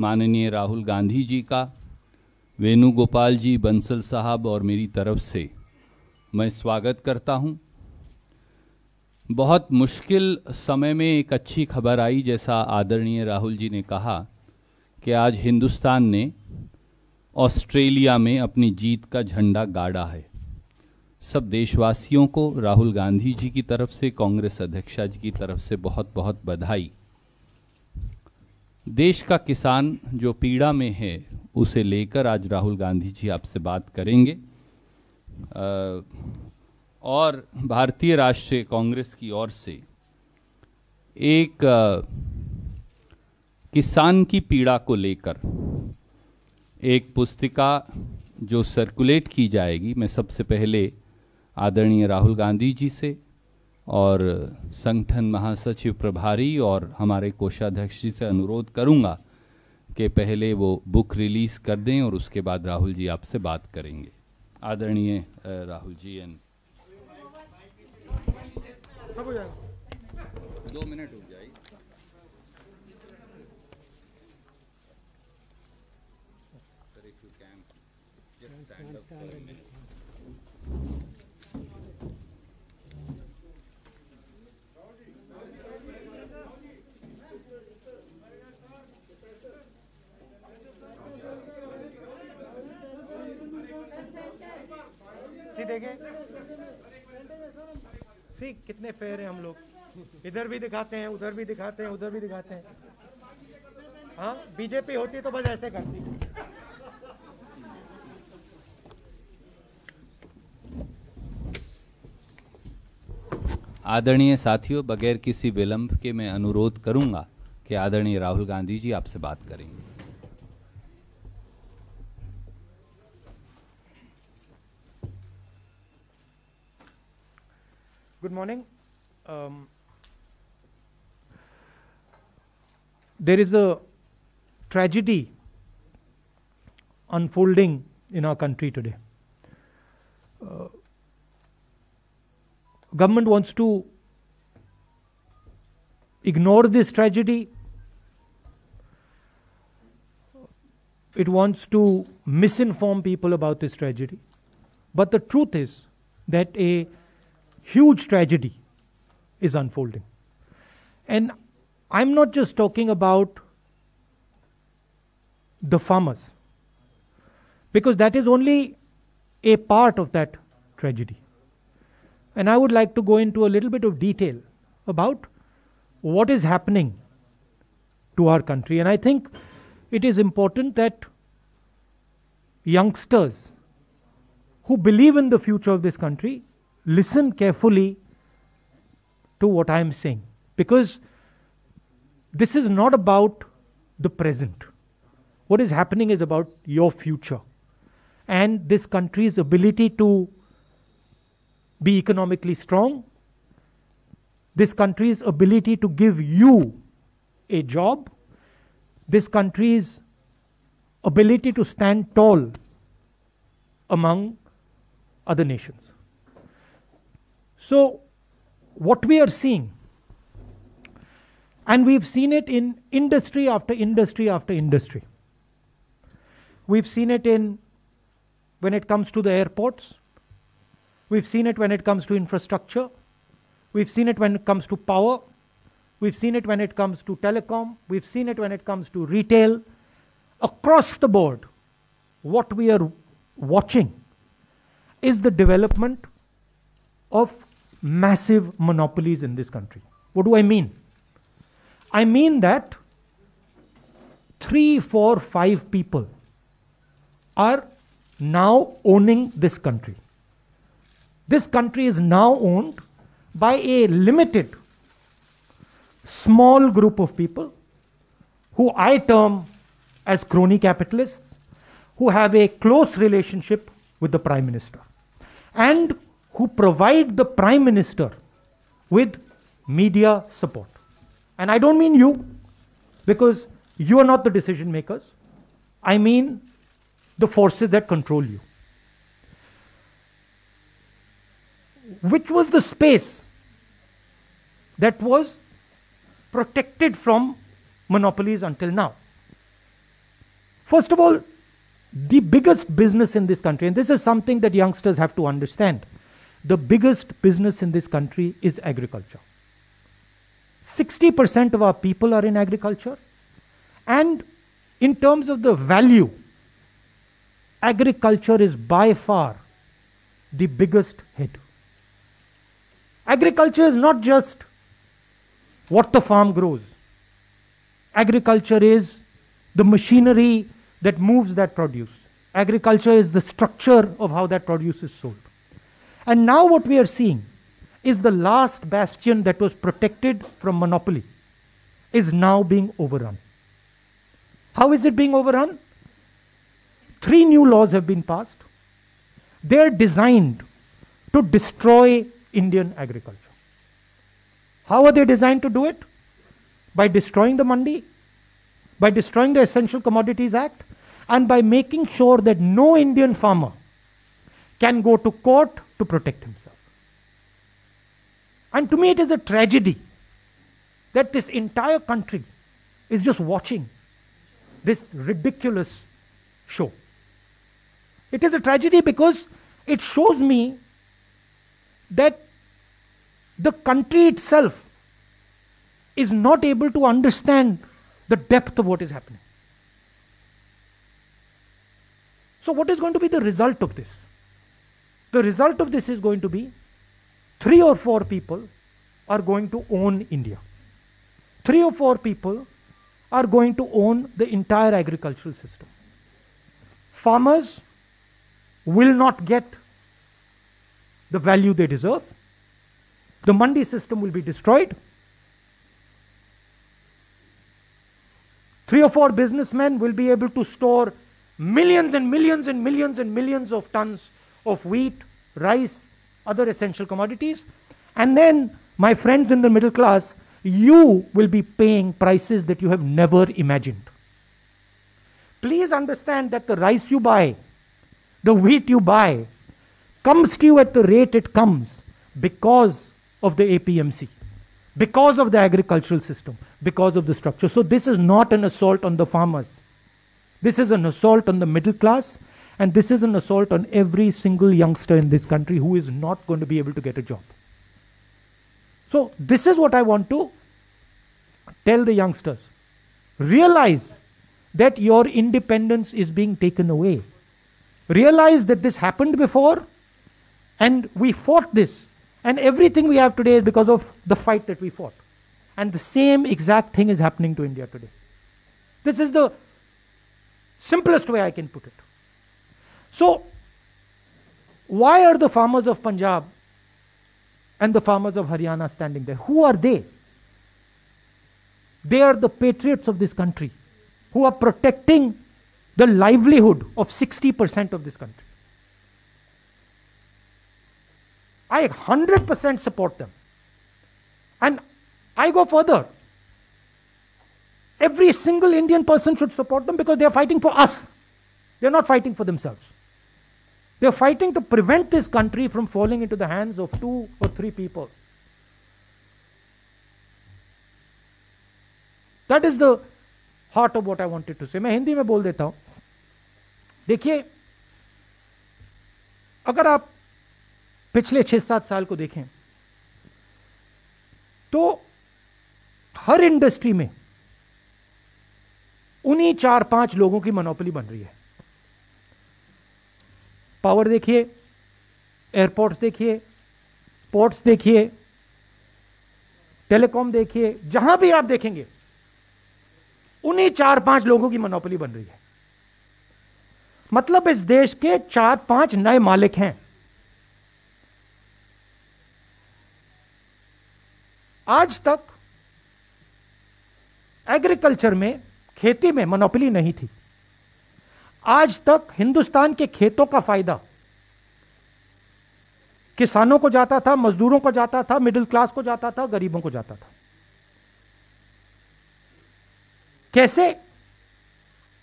माननीय राहुल गांधी जी का, वेणुगोपाल जी, बंसल साहब और मेरी तरफ से मैं स्वागत करता हूं। बहुत मुश्किल समय में एक अच्छी खबर आई, जैसा आदरणीय राहुल जी ने कहा कि आज हिंदुस्तान ने ऑस्ट्रेलिया में अपनी जीत का झंडा गाड़ा है। सब देशवासियों को राहुल गांधी जी की तरफ से, कांग्रेस अध्यक्षा जी की तरफ से बहुत बहुत बधाई। देश का किसान जो पीड़ा में है उसे लेकर आज राहुल गांधी जी आपसे बात करेंगे। और भारतीय राष्ट्रीय कांग्रेस की ओर से एक किसान की पीड़ा को लेकर एक पुस्तिका जो सर्कुलेट की जाएगी, मैं सबसे पहले आदरणीय राहुल गांधी जी से और संगठन महासचिव प्रभारी और हमारे कोषाध्यक्ष जी से अनुरोध करूंगा कि पहले वो बुक रिलीज कर दें और उसके बाद राहुल जी आपसे बात करेंगे। आदरणीय राहुल जी, 2 मिनट हो जाए। देखें सी कितने फेयर हैं हम लोग, इधर भी दिखाते हैं, उधर भी दिखाते हैं, उधर भी दिखाते हैं। हाँ, बीजेपी होती तो बस ऐसे करती। आदरणीय साथियों, बगैर किसी विलंब के मैं अनुरोध करूंगा कि आदरणीय राहुल गांधी जी आपसे बात करेंगे। Good morning. There is a tragedy unfolding in our country today. Government wants to ignore this tragedy. It wants to misinform people about this tragedy. But the truth is that a huge tragedy is unfolding. And I'm not just talking about the farmers, because that is only a part of that tragedy. And I would like to go into a little bit of detail about what is happening to our country. And I think it is important that youngsters who believe in the future of this country listen carefully to what I am saying, because this is not about the present. What is happening is about your future and this country's ability to be economically strong, this country's ability to give you a job, this country's ability to stand tall among other nations. So what we are seeing, and we've seen it in industry after industry after industry. We've seen it when it comes to the airports. We've seen it when it comes to infrastructure. We've seen it when it comes to power. We've seen it when it comes to telecom. We've seen it when it comes to retail. Across the board, what we are watching is the development of massive monopolies in this country. What do I mean? I mean that 3, 4, 5 people are now owning this country. This country is now owned by a limited, small group of people who I term as crony capitalists, who have a close relationship with the Prime Minister and who provide the Prime Minister with media support. And I don't mean you, because you are not the decision makers. I mean the forces that control you. Which was the space that was protected from monopolies until now. First of all, the biggest business in this country, and this is something that youngsters have to understand, the biggest business in this country is agriculture. 60% of our people are in agriculture, and in terms of the value, agriculture is by far the biggest hit. Agriculture is not just what the farm grows. Agriculture is the machinery that moves that produce. Agriculture is the structure of how that produce is sold. And now what we are seeing is the last bastion that was protected from monopoly is now being overrun. How is it being overrun? 3 new laws have been passed. They are designed to destroy Indian agriculture. How are they designed to do it? By destroying the mandi, by destroying the Essential Commodities Act, and by making sure that no Indian farmer can go to court to protect himself. And to me it is a tragedy that this entire country is just watching this ridiculous show. It is a tragedy because it shows me that the country itself is not able to understand the depth of what is happening. So what is going to be the result of this? The result of this is going to be 3 or 4 people are going to own India. 3 or 4 people are going to own the entire agricultural system. Farmers will not get the value they deserve. The mandi system will be destroyed. 3 or 4 businessmen will be able to store millions and millions and millions and millions of tons of wheat, rice, other essential commodities. And then, my friends in the middle class, you will be paying prices that you have never imagined. Please understand that the rice you buy, the wheat you buy, comes to you at the rate it comes because of the APMC, because of the agricultural system, because of the structure. So this is not an assault on the farmers. This is an assault on the middle class, and this is an assault on every single youngster in this country who is not going to be able to get a job. So this is what I want to tell the youngsters. Realize that your independence is being taken away. Realize that this happened before, and we fought this. And everything we have today is because of the fight that we fought. And the same exact thing is happening to India today. This is the simplest way I can put it. So, why are the farmers of Punjab and the farmers of Haryana standing there? Who are they? They are the patriots of this country who are protecting the livelihood of 60% of this country. I 100% support them. And I go further. Every single Indian person should support them because they are fighting for us. They are not fighting for themselves. They are fighting to prevent this country from falling into the hands of 2 or 3 people. That is the heart of what I wanted to say. मैं हिंदी में बोल देता हूं. देखिए, अगर आप पिछले 6-7 साल को देखें तो हर इंडस्ट्री में उन्हीं 4-5 लोगों की मोनोपोली बन रही है. पावर देखिए, एयरपोर्ट्स देखिए, पोर्ट्स देखिए, टेलीकॉम देखिए, जहां भी आप देखेंगे उन्हीं 4-5 लोगों की मोनोपोली बन रही है. मतलब इस देश के 4-5 नए मालिक हैं. आज तक एग्रीकल्चर में, खेती में मोनोपोली नहीं थी. आज तक हिंदुस्तान के खेतों का फायदा किसानों को जाता था, मजदूरों को जाता था, मिडिल क्लास को जाता था, गरीबों को जाता था. कैसे?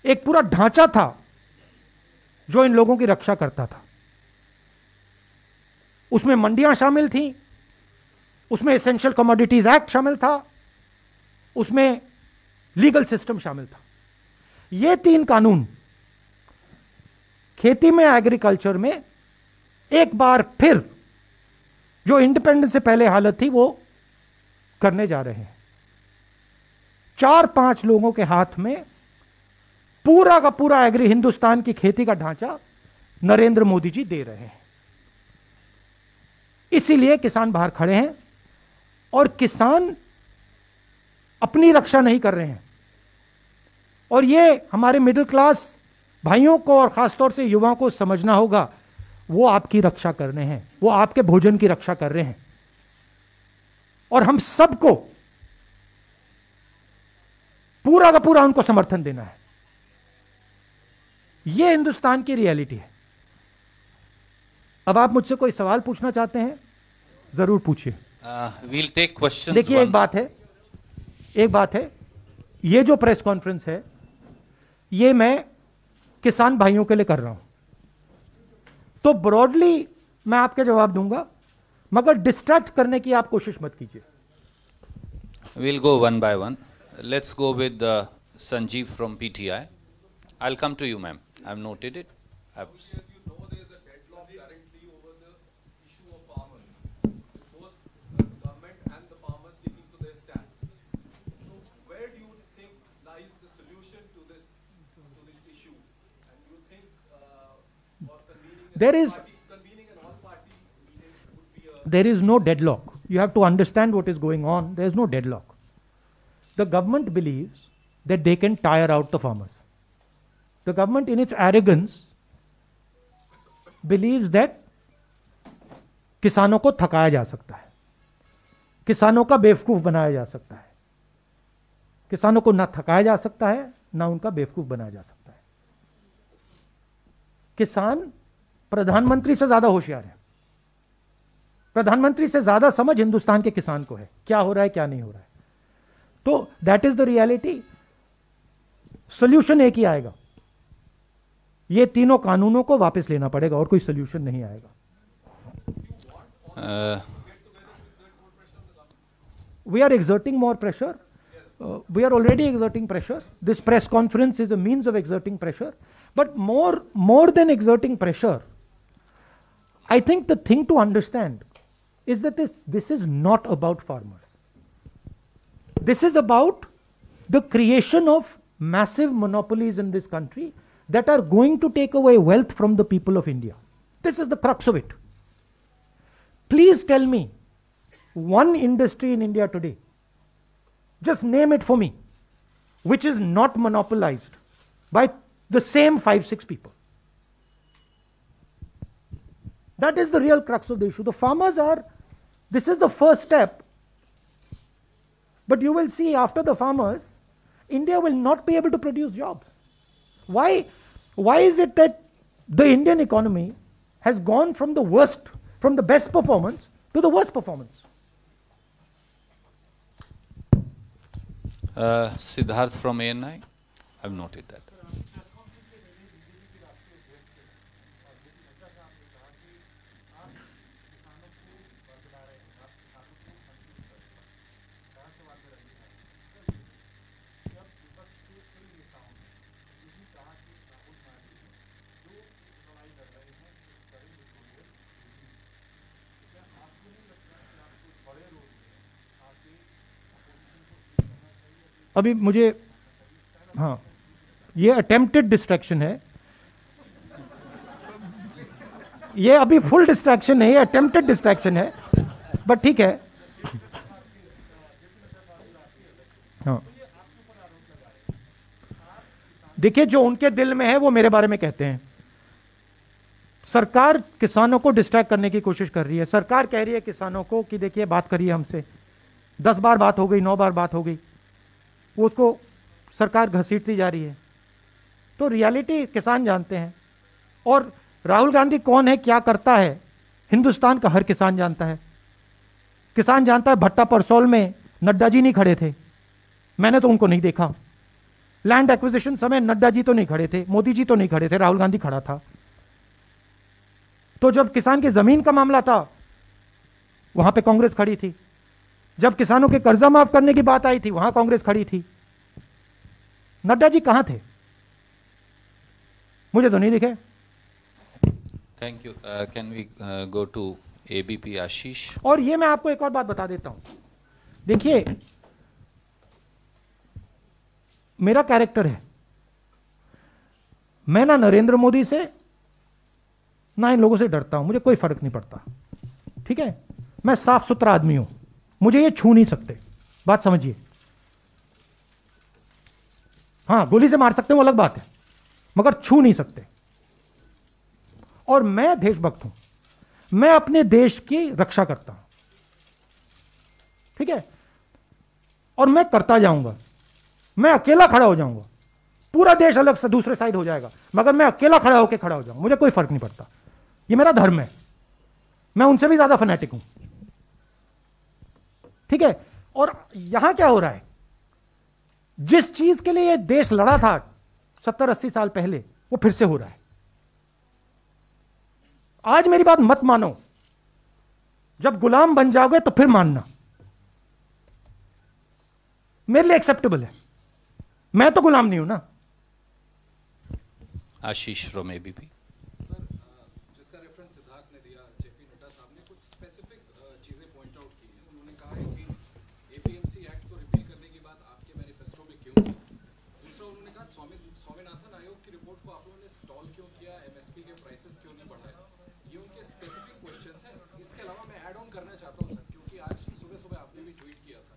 एक पूरा ढांचा था जो इन लोगों की रक्षा करता था. उसमें मंडियां शामिल थीं, उसमें एसेंशियल कमोडिटीज एक्ट शामिल था, उसमें लीगल सिस्टम शामिल था. ये 3 कानून खेती में, एग्रीकल्चर में एक बार फिर जो इंडिपेंडेंस से पहले हालत थी वो करने जा रहे हैं। 4-5 लोगों के हाथ में पूरा का पूरा एग्री हिंदुस्तान की खेती का ढांचा नरेंद्र मोदी जी दे रहे हैं। इसीलिए किसान बाहर खड़े हैं और किसान अपनी रक्षा नहीं कर रहे हैं। और ये हमारे मिडिल क्लास भाइयों को और खासतौर से युवाओं को समझना होगा, वो आपकी रक्षा कर रहे हैं, वो आपके भोजन की रक्षा कर रहे हैं। और हम सबको पूरा का पूरा उनको समर्थन देना है। ये हिंदुस्तान की रियलिटी है। अब आप मुझसे कोई सवाल पूछना चाहते हैं, जरूर पूछिए। we'll take questions। देखिए, एक बात है, ये जो प्रेस कॉन्फ्रेंस है ये मैं किसान भाइयों के लिए कर रहा हूं, तो ब्रॉडली मैं आपके जवाब दूंगा, मगर डिस्ट्रैक्ट करने की आप कोशिश मत कीजिए। We'll go one by one. Let's go with Sanjeev from PTI. I'll come to you, ma'am. I've noted it. As you know, there is a deadlock currently over the issue of farmers. Both the government and the farmers sticking to their stance. So, where do you think lies the solution to this issue? And do you think convening an all-party meeting would be a... There is no deadlock. You have to understand what is going on. There is no deadlock. The government believes that they can tire out the farmers. The government, in its arrogance, believes that किसानों को थकाया जा सकता है, किसानों का बेवकूफ बनाया जा सकता है। किसानों को ना थकाया जा सकता है, ना उनका बेवकूफ बनाया जा सकता है। किसान प्रधानमंत्री से ज्यादा होशियार है। प्रधानमंत्री से ज्यादा समझ हिंदुस्तान के किसान को है, क्या हो रहा है क्या नहीं हो रहा है। तो that is the reality. Solution एक ही आएगा, ये तीनों कानूनों को वापस लेना पड़ेगा, और कोई सोल्यूशन नहीं आएगा। We are exerting more pressure. We are already exerting pressure. This press conference is a means of exerting pressure. But more than exerting pressure, I think the thing to understand is that this is not about farmers. This is about the creation of massive monopolies in this country that are going to take away wealth from the people of India. This is the crux of it. Please tell me one industry in India today, just name it for me, which is not monopolized by the same 5-6 people. That is the real crux of the issue. The farmers are, this is the first step, but you will see after the farmers, India will not be able to produce jobs. Why is it that the Indian economy has gone from the best performance to the worst performance? Siddharth from ANI, I've noted that. अभी मुझे, हाँ, ये attempted distraction है, ये अभी full distraction नहीं है, attempted distraction है, बट ठीक है। हाँ, देखिए, जो उनके दिल में है वो मेरे बारे में कहते हैं। सरकार किसानों को डिस्ट्रैक्ट करने की कोशिश कर रही है। सरकार कह रही है किसानों को कि देखिए, बात करिए हमसे, 10 बार बात हो गई, 9 बार बात हो गई, वो उसको सरकार घसीटती जा रही है। तो रियलिटी किसान जानते हैं, और राहुल गांधी कौन है, क्या करता है, हिंदुस्तान का हर किसान जानता है। किसान जानता है भट्टा परसौल में नड्डा जी नहीं खड़े थे, मैंने तो उनको नहीं देखा। लैंड एक्विजिशन समय नड्डा जी तो नहीं खड़े थे, मोदी जी तो नहीं खड़े थे, राहुल गांधी खड़ा था। तो जब किसान की जमीन का मामला था, वहां पे कांग्रेस खड़ी थी। जब किसानों के कर्जा माफ करने की बात आई थी, वहां कांग्रेस खड़ी थी। नड्डा जी कहां थे? मुझे तो नहीं दिखे। Thank you. Can we go to ABP Ashish? और ये मैं आपको एक और बात बता देता हूं, देखिए मेरा कैरेक्टर है, मैं ना नरेंद्र मोदी से ना इन लोगों से डरता हूं, मुझे कोई फर्क नहीं पड़ता, ठीक है। मैं साफ सुथरा आदमी हूं, मुझे ये छू नहीं सकते, बात समझिए। हां, गोली से मार सकते हैं वो अलग बात है, मगर छू नहीं सकते। और मैं देशभक्त हूं, मैं अपने देश की रक्षा करता हूं, ठीक है। और मैं करता जाऊंगा, मैं अकेला खड़ा हो जाऊंगा, पूरा देश अलग से दूसरे साइड हो जाएगा, मगर मैं अकेला खड़ा होकर खड़ा हो जाऊंगा, मुझे कोई फर्क नहीं पड़ता। ये मेरा धर्म है, मैं उनसे भी ज्यादा फैनेटिक हूं, ठीक है। और यहां क्या हो रहा है, जिस चीज के लिए यह देश लड़ा था 70-80 साल पहले, वो फिर से हो रहा है। आज मेरी बात मत मानो, जब गुलाम बन जाओगे तो फिर मानना, मेरे लिए एक्सेप्टेबल है, मैं तो गुलाम नहीं हूं ना। आशीष फ्रॉम एबीपी। सर, जिसका रेफरेंस सिद्धार्थ ने दिया, जेपी नड्डा साहब ने कुछ स्पेसिफिक चीजें पॉइंट आउट की हैं। उन्होंने कहा है कि एपीएमसी एक्ट को रिपील करने की बात आपके मैनिफेस्टो में क्यों की? दूसरा, उन्होंने कहा स्वामीनाथन आयोग की रिपोर्ट को आप लोगों ने स्टॉल क्यों किया, एमएसपी के प्राइसेस क्यों नहीं बढ़ाए? ये उनके स्पेसिफिक क्वेश्चंस हैं। इसके अलावा मैं ऐड ऑन करना चाहता हूँ सर, क्योंकि आज सुबह सुबह आपने भी ट्वीट किया था,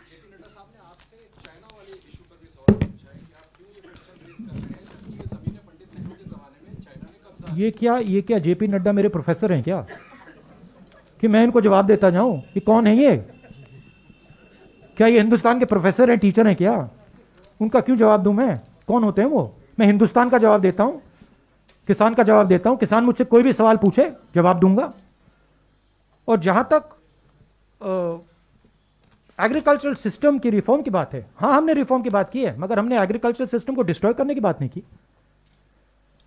जेपी नड्डा साहब ने आपसे चाइना वाले इशू पर भी सवाल पूछा है कि आप क्यों ये क्वेश्चन रेज कर रहे हैं, जबकि ये सभी ने पंडित नेहरू के जमाने में चाइना ने कब्जा। ये क्या जेपी नड्डा मेरे प्रोफेसर हैं क्या, कि मैं इनको जवाब देता जाऊं? कि कौन है ये? क्या ये हिंदुस्तान के प्रोफेसर हैं, टीचर हैं क्या? उनका क्यों जवाब दूं मैं? कौन होते हैं वो? मैं हिंदुस्तान का जवाब देता हूं, किसान का जवाब देता हूं। किसान मुझसे कोई भी सवाल पूछे, जवाब दूंगा। और जहां तक एग्रीकल्चरल सिस्टम की रिफॉर्म की बात है, हाँ हमने रिफॉर्म की बात की है, मगर हमने एग्रीकल्चरल सिस्टम को डिस्ट्रॉय करने की बात नहीं की।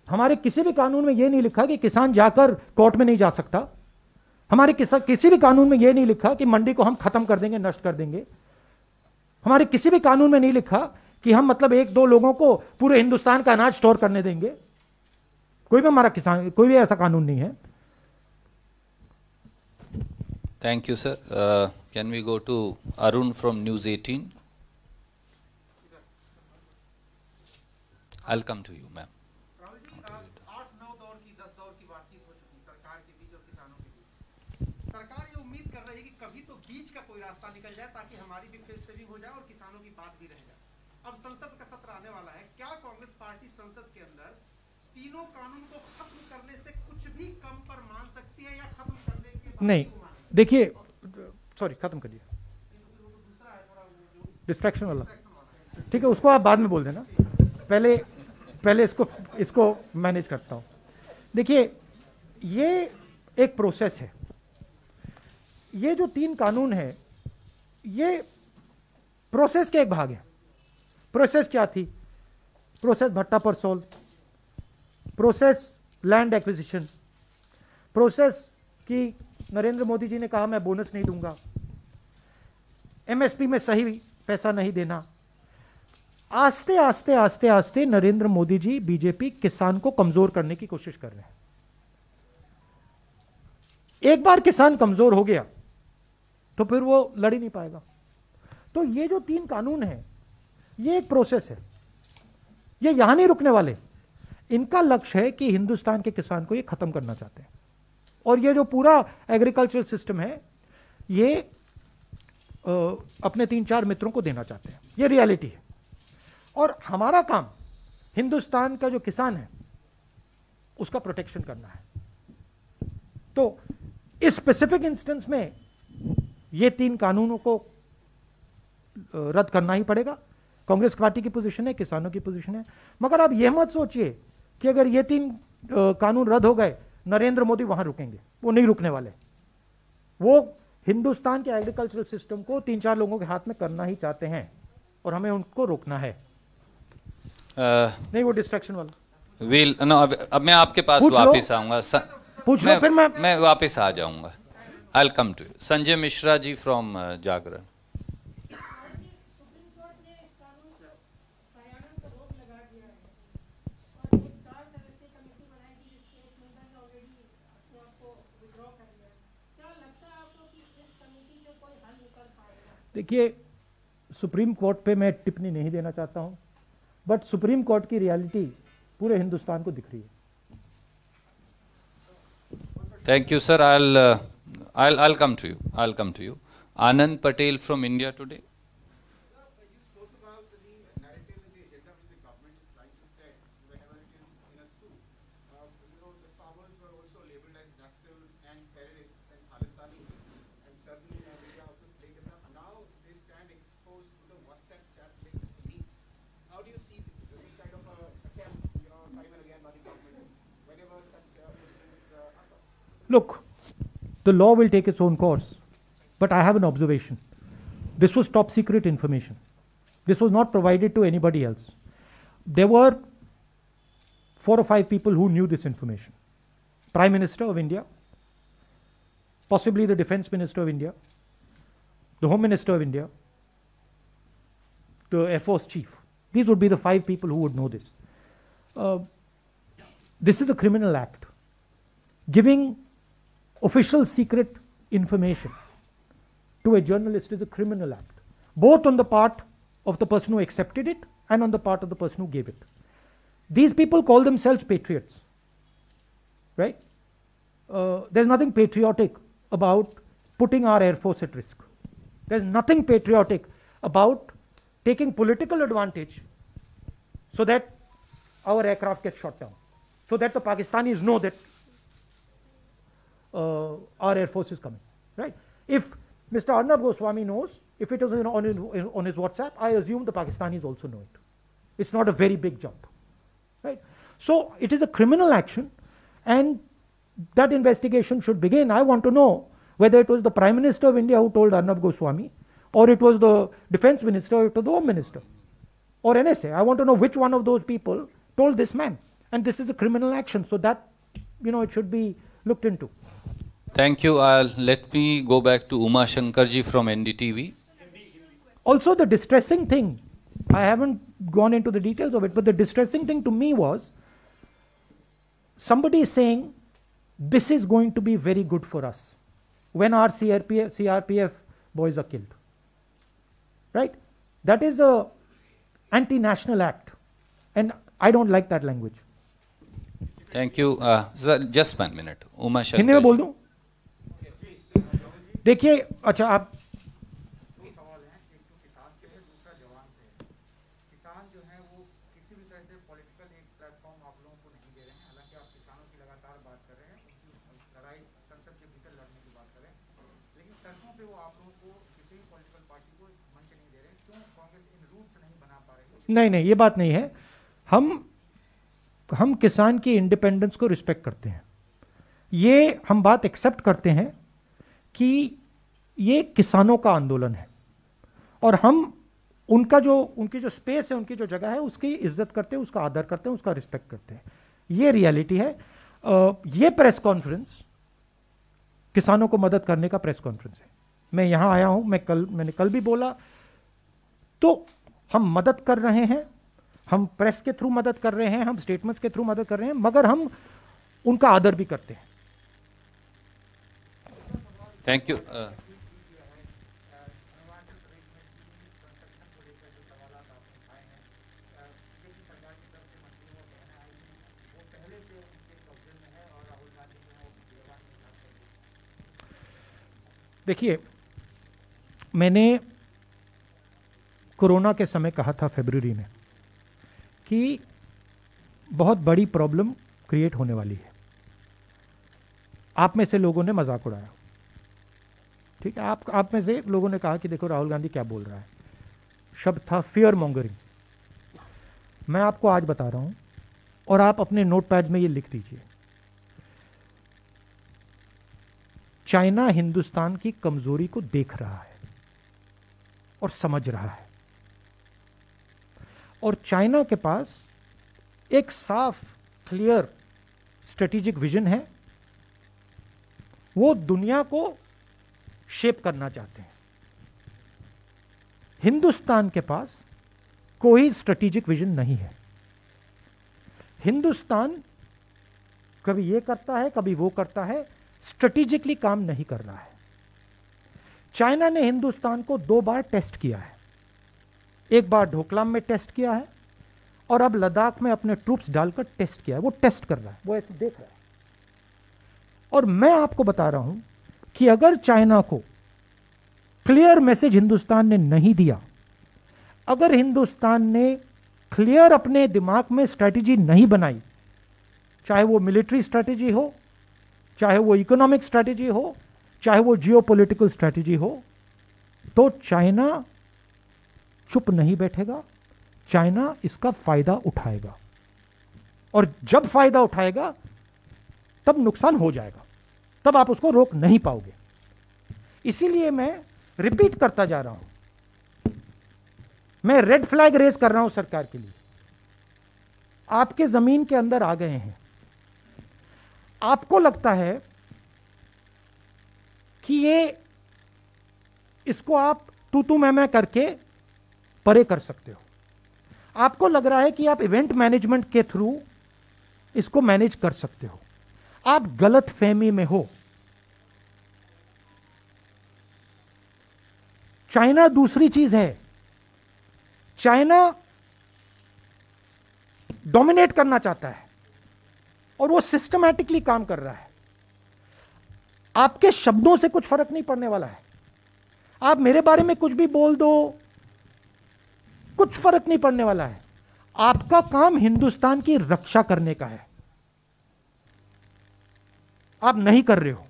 हमारे किसी भी कानून में यह नहीं लिखा कि किसान जाकर कोर्ट में नहीं जा सकता। हमारे किसी भी कानून में यह नहीं लिखा कि मंडी को हम खत्म कर देंगे, नष्ट कर देंगे। हमारे किसी भी कानून में नहीं लिखा कि हम मतलब 1-2 लोगों को पूरे हिंदुस्तान का अनाज स्टोर करने देंगे। कोई भी ऐसा कानून नहीं है। Thank you sir. Can we go to Arun from news 18? I will come to you ma'am. Rahul ji, 8-9 दौर की 10 दौर की बातचीत हो चुकी सरकार के बीच और किसानों के बीच। सरकार ये उम्मीद कर रही है कि कभी तो बीच का कोई रास्ता निकल जाए, ताकि हमारी भी फेस सेविंग हो जाए और किसानों की बात भी रह जाए। अब संसद का सत्र आने वाला है, क्या कांग्रेस पार्टी संसद के अंदर तीनों कानून को खत्म करने से कुछ भी कम पर मान सकती है, या खत्म करने के बाद नहीं, देखिए, सॉरी, खत्म कर दिया, डिस्ट्रैक्शन वाला, ठीक है, उसको आप बाद में बोल देना, पहले इसको मैनेज करता हूं। देखिए, ये एक प्रोसेस है। ये जो 3 कानून है, ये प्रोसेस के एक भाग है। प्रोसेस क्या थी? Process Bhatta Parsaul, process land acquisition, process कि नरेंद्र मोदी जी ने कहा मैं बोनस नहीं दूंगा, एमएसपी में सही पैसा नहीं देना। आस्ते आस्ते आस्ते आस्ते नरेंद्र मोदी जी, बीजेपी किसान को कमजोर करने की कोशिश कर रहे हैं। एक बार किसान कमजोर हो गया तो फिर वो लड़ ही नहीं पाएगा। तो ये जो 3 कानून है, ये एक प्रोसेस है, ये यहां नहीं रुकने वाले। इनका लक्ष्य है कि हिंदुस्तान के किसान को ये खत्म करना चाहते हैं। और ये जो पूरा एग्रीकल्चरल सिस्टम है, ये अपने 3-4 मित्रों को देना चाहते हैं। ये रियलिटी है। और हमारा काम हिंदुस्तान का जो किसान है उसका प्रोटेक्शन करना है। तो इस स्पेसिफिक इंस्टेंस में ये 3 कानूनों को रद्द करना ही पड़ेगा। कांग्रेस पार्टी की पोजीशन है, किसानों की पोजीशन है। मगर आप यह मत सोचिए कि अगर ये 3 कानून रद्द हो गए, नरेंद्र मोदी वहां रुकेंगे। वो नहीं रुकने वाले। वो हिंदुस्तान के एग्रीकल्चरल सिस्टम को 3-4 लोगों के हाथ में करना ही चाहते हैं और हमें उनको रोकना है। नहीं, वो डिस्ट्रैक्शन वाला विल नो। अब मैं आपके पास वापस आऊंगा। पूछ लो, फिर मैं वापस आ जाऊंगा। I will come to you. Sanjay Mishra ji from Jagran. देखिए, सुप्रीम कोर्ट पे मैं टिप्पणी नहीं देना चाहता हूं, बट सुप्रीम कोर्ट की रियलिटी पूरे हिंदुस्तान को दिख रही है. Thank you, sir. I'll come to you. I'll come to you. Anand Patel from India Today. You spoke about the narrative and the agenda which the government is trying to set whenever it is in a suit. The farmers were also labeled as Naxals and terrorists and Khalistanis, and certain media also played them up. Now they stand exposed to the WhatsApp chat leaks. How do you see this kind of attempt, time and again by the government whenever such incidents occur? Look, the law will take its own course, but I have an observation. This was top secret information. This was not provided to anybody else. There were 4 or 5 people who knew this information. Prime Minister of India, possibly the Defense Minister of India, the Home Minister of India, the Air Force Chief. These would be the 5 people who would know this. This is a criminal act. Giving official secret information to a journalist is a criminal act, both on the part of the person who accepted it and on the part of the person who gave it. These people call themselves patriots, right? There's nothing patriotic about putting our Air Force at risk. There's nothing patriotic about taking political advantage so that our aircraft gets shot down, so that the Pakistanis know that our Air Force is coming, right? If Mr. Arnab Goswami knows, if it is on his WhatsApp, I assume the Pakistanis also know it. It's not a very big jump, right? So it is a criminal action, and that investigation should begin. I want to know whether it was the Prime Minister of India who told Arnab Goswami, or it was the Defense Minister, or it was the Home Minister, or NSA. I want to know which one of those people told this man. And this is a criminal action, so that, it should be looked into. Thank you. Let me go back to Uma Shankarji from NDTV. Also, the distressing thing, I haven't gone into the details of it, but the distressing thing to me was somebody saying this is going to be very good for us when our CRPF boys are killed, right? That is a anti-national act, and I don't like that language. Thank you. Sir, just 1 minute. Uma Shankarji. Hindi में बोल दूं? देखिए, अच्छा आप सवाल है, एक तो किसान से है, दूसरा जवान से है. किसान जो है वो किसी भी तरह से पॉलिटिकल एक प्लेटफॉर्म आप लोगों को नहीं दे रहे हैं. हालांकि आप किसानों की लगातार बात कर रहे हैं, उनकी लड़ाई संसद के भीतर लड़ने की बात कर रहे हैं, लेकिन सड़कों पे वो आप लोगों को किसी भी पॉलिटिकल पार्टी को मंच नहीं दे रहे. क्यों कांग्रेस इन रूट्स नहीं बना पा रही है? नहीं, ये बात नहीं है. हम किसान की इंडिपेंडेंस को रिस्पेक्ट करते हैं. ये हम बात एक्सेप्ट करते हैं कि ये किसानों का आंदोलन है, और हम उनकी जो स्पेस है, उनकी जो जगह है, उसकी इज्जत करते हैं, उसका आदर करते हैं, उसका रिस्पेक्ट करते हैं. ये रियलिटी है. ये प्रेस कॉन्फ्रेंस किसानों को मदद करने का प्रेस कॉन्फ्रेंस है. मैं यहां आया हूं, मैंने कल भी बोला, तो हम मदद कर रहे हैं, हम प्रेस के थ्रू मदद कर रहे हैं, हम स्टेटमेंट्स के थ्रू मदद कर रहे हैं, मगर हम उनका आदर भी करते हैं. Thank you. देखिए, मैंने कोरोना के समय कहा था फरवरी में कि बहुत बड़ी प्रॉब्लम क्रिएट होने वाली है. आप में से लोगों ने मजाक उड़ाया, ठीक है. आप में से लोगों ने कहा कि देखो राहुल गांधी क्या बोल रहा है. शब्द था फियर मॉन्गरिंग. मैं आपको आज बता रहा हूं, और आप अपने नोटपैड में ये लिख दीजिए. चाइना हिंदुस्तान की कमजोरी को देख रहा है और समझ रहा है, और चाइना के पास एक साफ क्लियर स्ट्रेटेजिक विजन है. वो दुनिया को शेप करना चाहते हैं. हिंदुस्तान के पास कोई स्ट्रेटेजिक विजन नहीं है. हिंदुस्तान कभी ये करता है, कभी वो करता है, स्ट्रेटेजिकली काम नहीं कर रहा है. चाइना ने हिंदुस्तान को 2 बार टेस्ट किया है। एक बार ढोकलाम में टेस्ट किया है और अब लद्दाख में अपने ट्रूप्स डालकर टेस्ट किया है। वो टेस्ट कर रहा है, वो ऐसे देख रहा है। और मैं आपको बता रहा हूं कि अगर चाइना को क्लियर मैसेज हिंदुस्तान ने नहीं दिया, अगर हिंदुस्तान ने क्लियर अपने दिमाग में स्ट्रैटेजी नहीं बनाई, चाहे वो मिलिट्री स्ट्रैटेजी हो, चाहे वो इकोनॉमिक स्ट्रैटेजी हो, चाहे वो जियोपॉलिटिकल स्ट्रैटेजी हो, तो चाइना चुप नहीं बैठेगा। चाइना इसका फायदा उठाएगा और जब फायदा उठाएगा तब नुकसान हो जाएगा, तब आप उसको रोक नहीं पाओगे। इसीलिए मैं रिपीट करता जा रहा हूं, मैं रेड फ्लैग रेज कर रहा हूं सरकार के लिए। आपके जमीन के अंदर आ गए हैं, आपको लगता है कि ये इसको आप तू मैं करके परे कर सकते हो। आपको लग रहा है कि आप इवेंट मैनेजमेंट के थ्रू इसको मैनेज कर सकते हो। आप गलत फहमी में हो। चाइना दूसरी चीज है। चाइना डोमिनेट करना चाहता है और वो सिस्टमैटिकली काम कर रहा है। आपके शब्दों से कुछ फर्क नहीं पड़ने वाला है। आप मेरे बारे में कुछ भी बोल दो, कुछ फर्क नहीं पड़ने वाला है। आपका काम हिंदुस्तान की रक्षा करने का है, आप नहीं कर रहे हो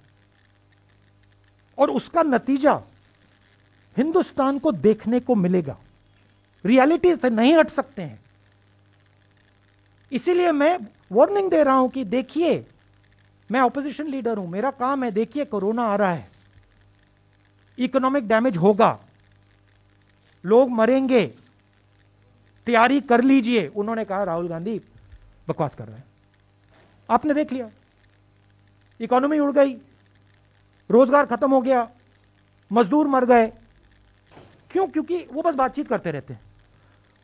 और उसका नतीजा हिंदुस्तान को देखने को मिलेगा। रियलिटी से नहीं हट सकते हैं। इसीलिए मैं वार्निंग दे रहा हूं कि देखिए, मैं ऑपोजिशन लीडर हूं, मेरा काम है, देखिए कोरोना आ रहा है, इकोनॉमिक डैमेज होगा, लोग मरेंगे, तैयारी कर लीजिए। उन्होंने कहा राहुल गांधी बकवास कर रहे हैं। आपने देख लिया, इकोनॉमी उड़ गई, रोजगार खत्म हो गया, मजदूर मर गए। क्यों? क्योंकि वो बस बातचीत करते रहते हैं।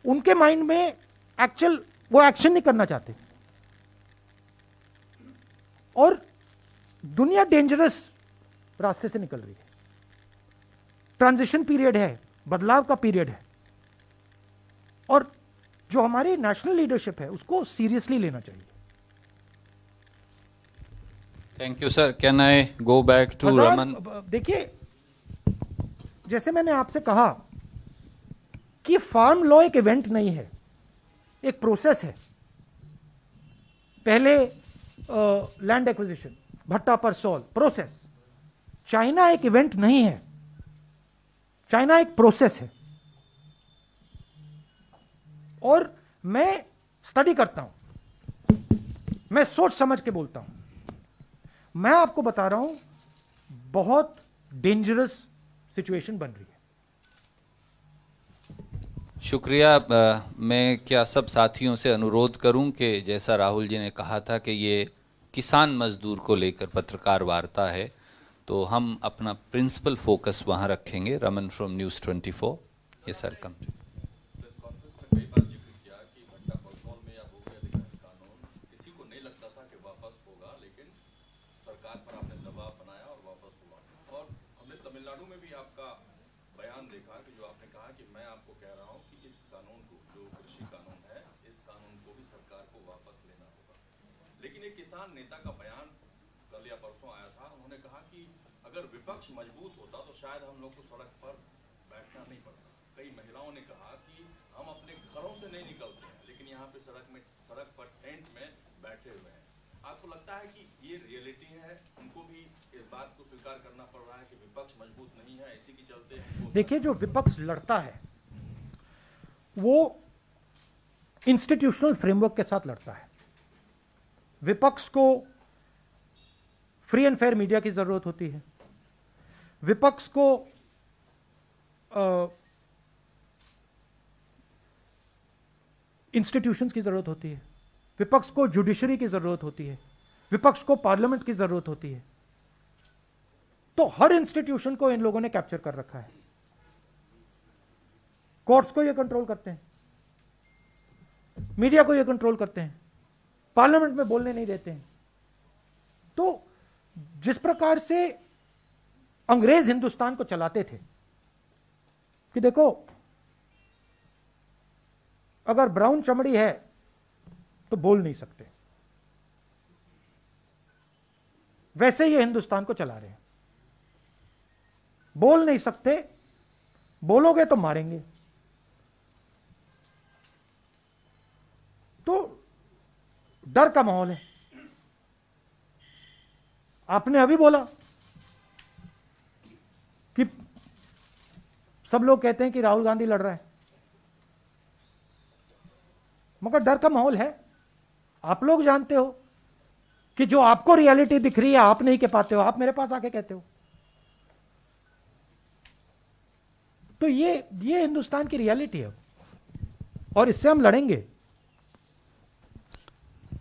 उनके माइंड में एक्चुअल वो एक्शन नहीं करना चाहते। और दुनिया डेंजरस रास्ते से निकल रही है। ट्रांजिशन पीरियड है, बदलाव का पीरियड है और जो हमारी नेशनल लीडरशिप है उसको सीरियसली लेना चाहिए। Thank you sir. Can I go back to Raman? देखिए, जैसे मैंने आपसे कहा कि फार्म लॉ एक इवेंट नहीं है, एक प्रोसेस है। पहले लैंड एक्विजिशन, भट्टा पर सॉल, प्रोसेस। चाइना एक इवेंट नहीं है, चाइना एक प्रोसेस है। और मैं स्टडी करता हूं, मैं सोच समझ के बोलता हूं। मैं आपको बता रहा हूं, बहुत डेंजरस सिचुएशन बन रही है। शुक्रिया। मैं क्या सब साथियों से अनुरोध करूं कि जैसा राहुल जी ने कहा था कि ये किसान मजदूर को लेकर पत्रकार वार्ता है, तो हम अपना प्रिंसिपल फोकस वहां रखेंगे। Raman from news 24। ये सर कम नेता का बयान कल या परसों आया था। उन्होंने कहा कि अगर विपक्ष मजबूत होता तो शायद हम लोग को सड़क पर बैठना नहीं पड़ता। कई महिलाओं ने कहा कि हम अपने घरों से नहीं निकलते हैं, लेकिन यहाँ पे सड़क पर टेंट में बैठे हुए हैं। आपको लगता है कि ये रियलिटी है, उनको भी इस बात को स्वीकार करना पड़ रहा है कि विपक्ष मजबूत नहीं है, इसी के चलते? देखिए, जो विपक्ष लड़ता है वो इंस्टीट्यूशनल फ्रेमवर्क के साथ लड़ता है। विपक्ष को फ्री एंड फेयर मीडिया की जरूरत होती है। विपक्ष को इंस्टीट्यूशंस की जरूरत होती है। विपक्ष को जुडिशरी की जरूरत होती है। विपक्ष को पार्लियामेंट की जरूरत होती है। तो हर इंस्टीट्यूशन को इन लोगों ने कैप्चर कर रखा है। कोर्ट्स को ये कंट्रोल करते हैं, मीडिया को ये कंट्रोल करते हैं, पार्लियामेंट में बोलने नहीं देते हैं। तो जिस प्रकार से अंग्रेज हिंदुस्तान को चलाते थे कि देखो अगर ब्राउन चमड़ी है तो बोल नहीं सकते, वैसे ये हिंदुस्तान को चला रहे हैं। बोल नहीं सकते, बोलोगे तो मारेंगे। तो डर का माहौल है। आपने अभी बोला कि सब लोग कहते हैं कि राहुल गांधी लड़ रहा है, मगर डर का माहौल है। आप लोग जानते हो कि जो आपको रियलिटी दिख रही है आप नहीं कह पाते हो, आप मेरे पास आके कहते हो। तो ये हिंदुस्तान की रियलिटी है और इससे हम लड़ेंगे।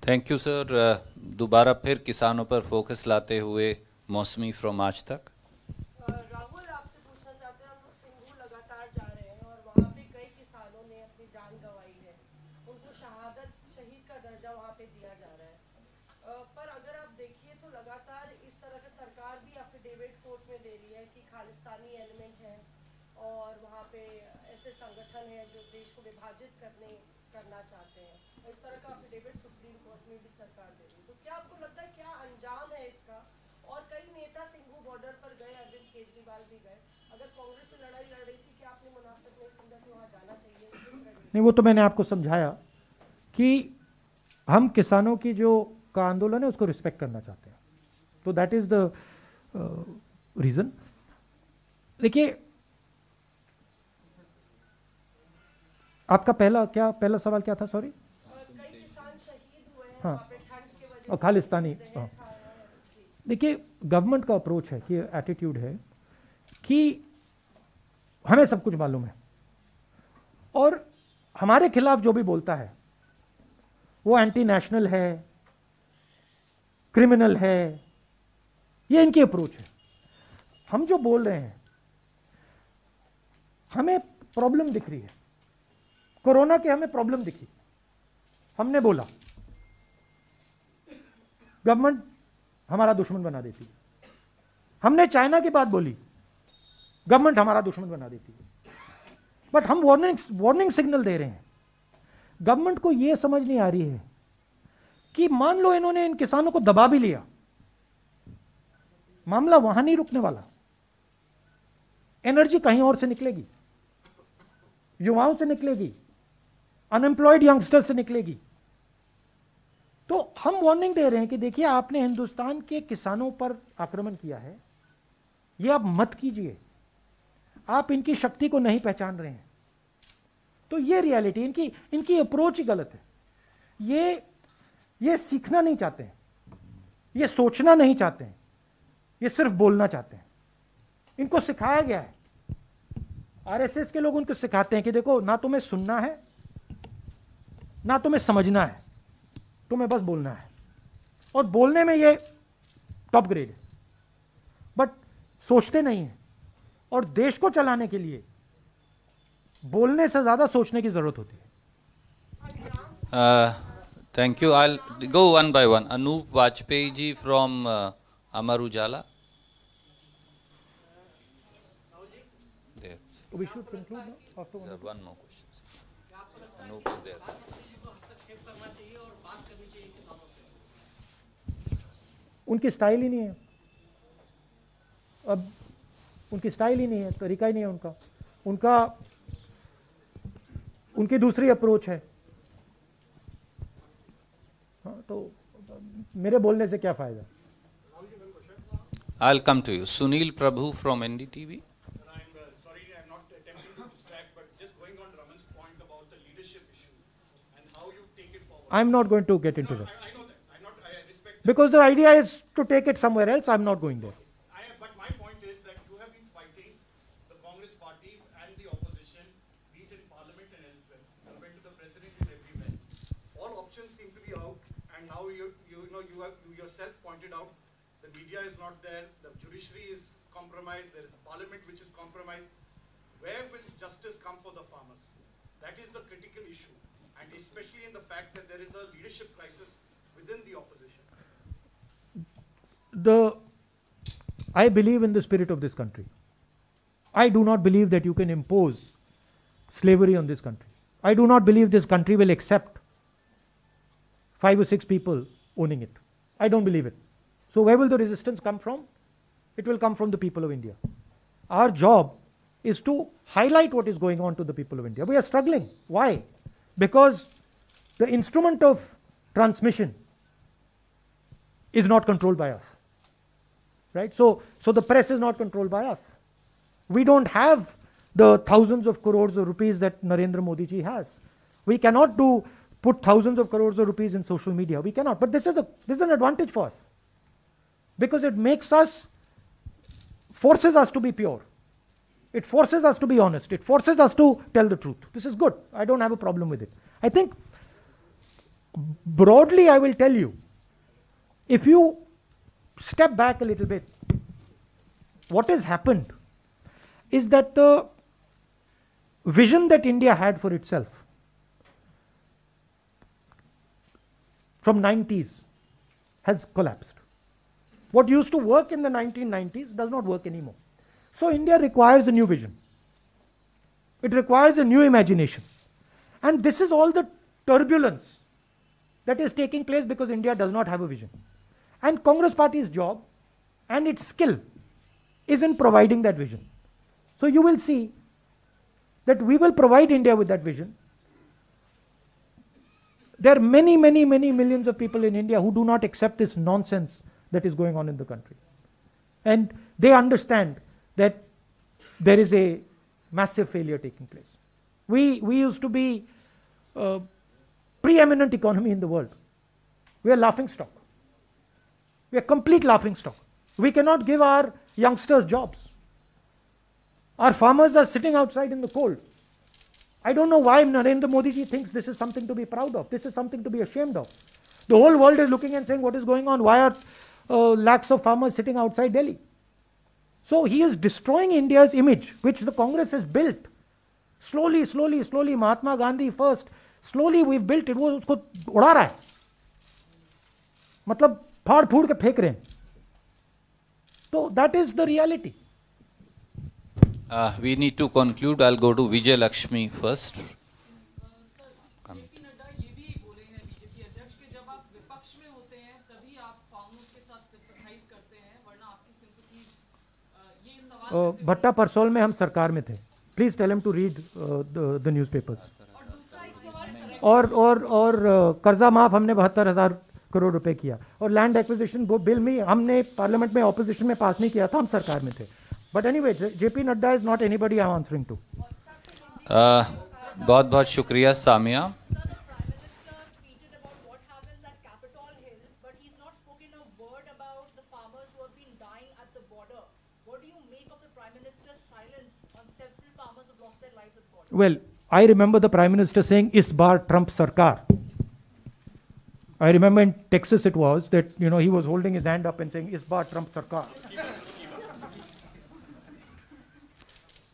Thank you sir. दोबारा फिर किसानों पर फोकस लाते हुए मौसमी फ्रॉम आज तक। राहुल, आपसे पूछना चाहते हैं, हम लोग सिंगू लगातार जा रहे हैं और वहाँ पे कई किसानों ने अपनी जान गंवाई है, उनको शहीद का दर्जा वहाँ पे दिया जा रहा है। पर अगर आप देखिए तो लगातार इस तरह की सरकार भी एफिडेविट कोर्ट में दे रही है कि खालिस्तानी एलिमेंट है और वहाँ पे ऐसे संगठन है जो देश को विभाजित करना चाहते हैं। इस तरह का एफिडेविट सुप्रीम कोर्ट में भी सरकार दे रही है। तो क्या आपको लगता है क्या अंजाम है इसका? और कई नेता सिंघू बॉर्डर पर गए, अरविंद केजरीवाल भी गए। अगर कांग्रेस से लड़ाई लड़ रही थी कि आपने मुनासिब नहीं समझा कि वहाँ जाना चाहिए? नहीं, वो तो मैंने आपको समझाया कि हम किसानों की जो का आंदोलन है उसको रिस्पेक्ट करना चाहते हैं। तो दैट इज द रीजन। देखिए, आपका पहला सवाल क्या था? सॉरी। कई किसान शहीद हुए हैं हाँ, वहाँ पे ठंड की वजह और खालिस्तानी। से हाँ, देखिए, गवर्नमेंट का अप्रोच है कि एटीट्यूड है कि हमें सब कुछ मालूम है और हमारे खिलाफ जो भी बोलता है वो एंटी नेशनल है, क्रिमिनल है। ये इनकी अप्रोच है। हम जो बोल रहे हैं, हमें प्रॉब्लम दिख रही है। कोरोना की हमें प्रॉब्लम दिखी, हमने बोला। गवर्नमेंट हमारा दुश्मन बना देती है। हमने चाइना की बात बोली, गवर्नमेंट हमारा दुश्मन बना देती है। बट हम वार्निंग सिग्नल दे रहे हैं। गवर्नमेंट को यह समझ नहीं आ रही है कि मान लो इन्होंने इन किसानों को दबा भी लिया, मामला वहां नहीं रुकने वाला। एनर्जी कहीं और से निकलेगी, युवाओं से निकलेगी, अनएम्प्लॉयड यंगस्टर से निकलेगी। तो हम वार्निंग दे रहे हैं कि देखिए, आपने हिंदुस्तान के किसानों पर आक्रमण किया है, यह आप मत कीजिए। आप इनकी शक्ति को नहीं पहचान रहे हैं। तो ये रियलिटी, इनकी अप्रोच ही गलत है। ये सीखना नहीं चाहते हैं, ये सोचना नहीं चाहते हैं, ये सिर्फ बोलना चाहते हैं। इनको सिखाया गया है, आरएसएस के लोग उनको सिखाते हैं कि देखो, ना तुम्हें सुनना है ना तुम्हें समझना है, तुम्हें बस बोलना है। और बोलने में ये टॉप ग्रेड है, बट सोचते नहीं है। और देश को चलाने के लिए बोलने से ज्यादा सोचने की जरूरत होती है। Thank you. I go one by one. Anoop Vajpayee ji from Amar Ujala. We should conclude now after one. Sir, one more question. Anup is there. उनकी स्टाइल ही नहीं है। अब उनकी स्टाइल ही नहीं है, तरीका ही नहीं है उनका उनकी दूसरी अप्रोच है। हाँ, तो मेरे बोलने से क्या फायदा? I'll come to you. Sunil Prabhu from NDTV. Sorry, I'm not attempting to distract, but just going on Raman's point about the leadership issue and how you take it forward. I'm not going to get into that. I know that. I respect that. Because the idea is to take it somewhere else. I'm not going there. But my point is that you have been fighting the Congress party and the opposition, be it in parliament and elsewhere. You went to the president and everywhere. All options seem to be out, and now you yourself pointed out the media is not there, the judiciary is compromised, there is a parliament which is compromised. Where will justice come for the farmers? That is the critical issue, and especially in the fact that there is a leadership crisis within the opposition. I believe in the spirit of this country. I do not believe that you can impose slavery on this country. I do not believe this country will accept 5 or 6 people owning it. I don't believe it. So where will the resistance come from? It will come from the people of India. Our job is to highlight what is going on to the people of India. We are struggling. Why? Because the instrument of transmission is not controlled by us. Right? So the press is not controlled by us. We don't have the thousands of crores of rupees that Narendra Modi ji has. We cannot put thousands of crores of rupees in social media. We cannot. But this is an advantage for us. Because it forces us to be pure. It forces us to be honest. It forces us to tell the truth. This is good. I don't have a problem with it. I think broadly I will tell you, if you step back a little bit, what has happened is that the vision that India had for itself from 90s has collapsed. What used to work in the 1990s does not work anymore. So India requires a new vision. It requires a new imagination. And this is all the turbulence that is taking place because India does not have a vision. And Congress Party's job and its skill is in providing that vision. So you will see that we will provide India with that vision. There are many, many, many millions of people in India who do not accept this nonsense that is going on in the country. And they understand that there is a massive failure taking place. We used to be a preeminent economy in the world. We are laughing stock. We are complete laughing stock. We cannot give our youngsters jobs. Our farmers are sitting outside in the cold. I don't know why Narendra Modi ji thinks this is something to be proud of. This is something to be ashamed of. The whole world is looking and saying, what is going on? Why are lakhs of farmers sitting outside Delhi? So he is destroying India's image, which the Congress has built. Slowly, slowly, slowly, Mahatma Gandhi first. Slowly we've built it. वो उसको उड़ा रहा है. मतलब फाड़ फूड़ के फेंक रहे हैं. So that is the reality. We need to conclude. I'll go to Vijay Lakshmi first. भट्टा परसोल में हम सरकार में थे. Please tell him to read the newspapers. और कर्जा माफ हमने 72,000 करोड़ रुपए किया. और लैंड एक्विजिशन बिल में हमने पार्लियामेंट में ऑपोजिशन में पास नहीं किया था, हम सरकार में थे. But anyway, JP Nadda is not anybody I am answering to. बहुत बहुत शुक्रिया Samia. Well, I remember the Prime Minister saying, "Is bar Trump Sarkar." I remember in Texas it was that, he was holding his hand up and saying, "Is bar Trump Sarkar."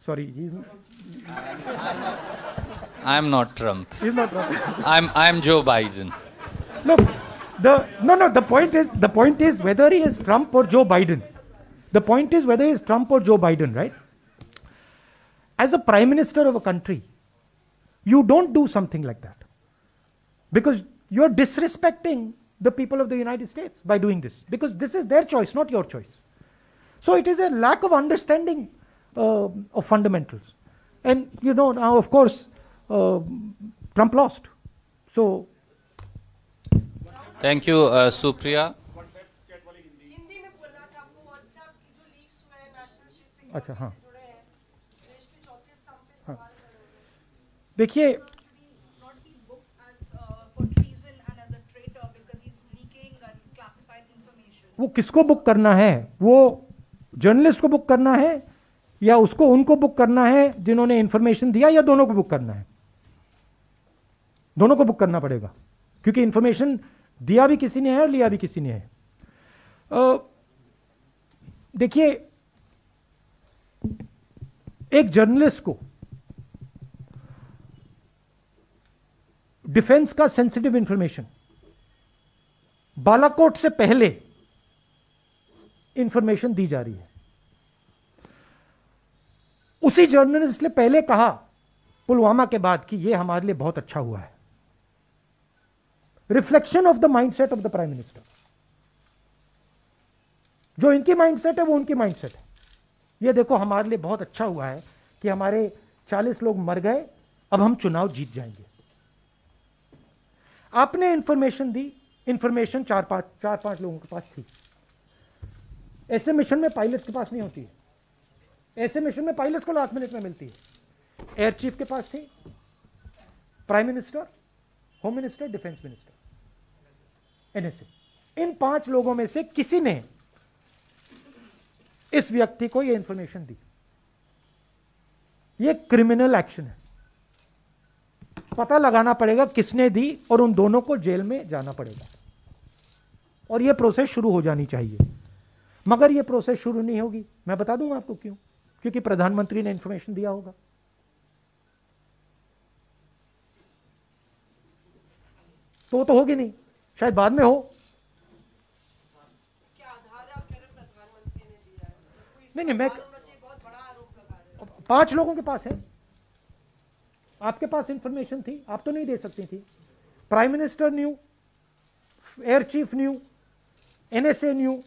Sorry, he's. I'm not Trump. He's not Trump. I'm Joe Biden. No, the point is whether he is Trump or Joe Biden. The point is whether he is Trump or Joe Biden, right? As a Prime Minister of a country, you don't do something like that. Because you're disrespecting the people of the United States by doing this. Because this is their choice, not your choice. So it is a lack of understanding of fundamentals. And now of course, Trump lost. So. Thank you, Supriya. Hindi में बोलना था आपको. WhatsApp की जो leaks हुए हैं national security अच्छा, हाँ. से जुड़े हैं, देश के चौथे स्तंभ पे सवाल कर रहे हैं. देखिए, not be booked as for treason and as a traitor because he's leaking classified information. वो किसको बुक करना है? वो जर्नलिस्ट को बुक करना है या उनको बुक करना है जिन्होंने इंफॉर्मेशन दिया, या दोनों को बुक करना है? दोनों को बुक करना पड़ेगा, क्योंकि इंफॉर्मेशन दिया भी किसी ने है और लिया भी किसी ने है. देखिए, एक जर्नलिस्ट को डिफेंस का सेंसिटिव इंफॉर्मेशन बालाकोट से पहले इंफॉर्मेशन दी जा रही है. उसी जर्नलिस्ट ने पहले कहा पुलवामा के बाद कि यह हमारे लिए बहुत अच्छा हुआ है। Reflection of the mindset of the prime minister. जो इनकी माइंडसेट है वो उनकी माइंडसेट है। ये देखो हमारे लिए बहुत अच्छा हुआ है कि हमारे 40 लोग मर गए, अब हम चुनाव जीत जाएंगे। आपने इंफॉर्मेशन दी, इंफॉर्मेशन चार पांच लोगों के पास थी। ऐसे मिशन में पायलट्स के पास नहीं होती है। ऐसे मिशन में पायलट्स को लास्ट मिनट में मिलती है। एयर चीफ के पास थी, prime minister, home minister, defence minister, NSA. इन 5 लोगों में से किसी ने इस व्यक्ति को यह इंफॉर्मेशन दी। यह क्रिमिनल एक्शन है। पता लगाना पड़ेगा किसने दी और उन दोनों को जेल में जाना पड़ेगा और यह प्रोसेस शुरू हो जानी चाहिए। मगर यह प्रोसेस शुरू नहीं होगी। मैं बता दूंगा आपको क्यों। क्योंकि प्रधानमंत्री ने इंफॉर्मेशन दिया होगा। तो होगी नहीं, शायद बाद में हो। क्या आधार है आप कह रहे हैं प्रधानमंत्री ने दिया है? नहीं, मैं बहुत बड़ा आरोप लगा रहे हैं। 5 लोगों के पास है। आपके पास इंफॉर्मेशन थी, आप तो नहीं दे सकती थी। Prime minister new, air chief new, NSA new,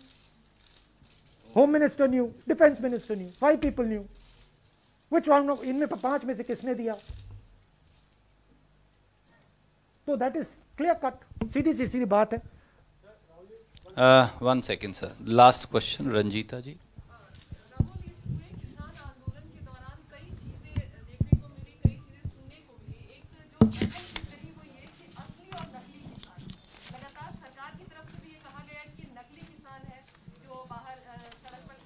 home minister new, defence minister new, 5 people new. Which one of इनमें 5 में से किसने दिया? तो दैट इज क्लियर कट, सीधी बात है। 1 second sir, last question Ranjita ji. Rahul, इस पूरे किसान आंदोलन के दौरान कई चीजें देखने को मिली, कई चीजें सुनने को मिली। एक जो चीज रही वो ये कि असली और नकली किसान। लगातार सरकार की तरफ से भी ये कहा गया कि नकली किसान है जो बाहर सड़क पर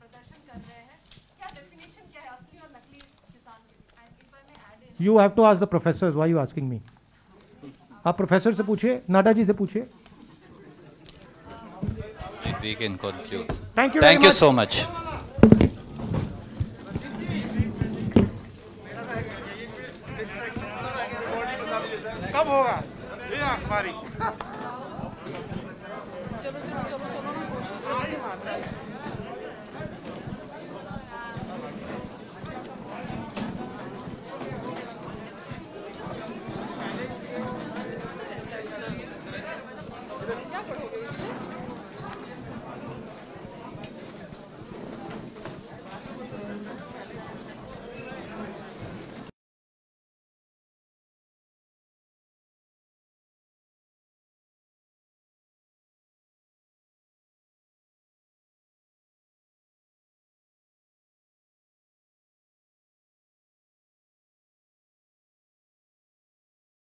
प्रदर्शन कर रहे हैं। क्या डेफिनेशन क्या है असली और नकली किसान की? You have to ask the professors, why you asking me? आप प्रोफेसर से पूछिए, नाडा जी से पूछिए। We can conclude. Thank you Thank you so much. कब होगा ये अखबारी? चलो ना कोशिश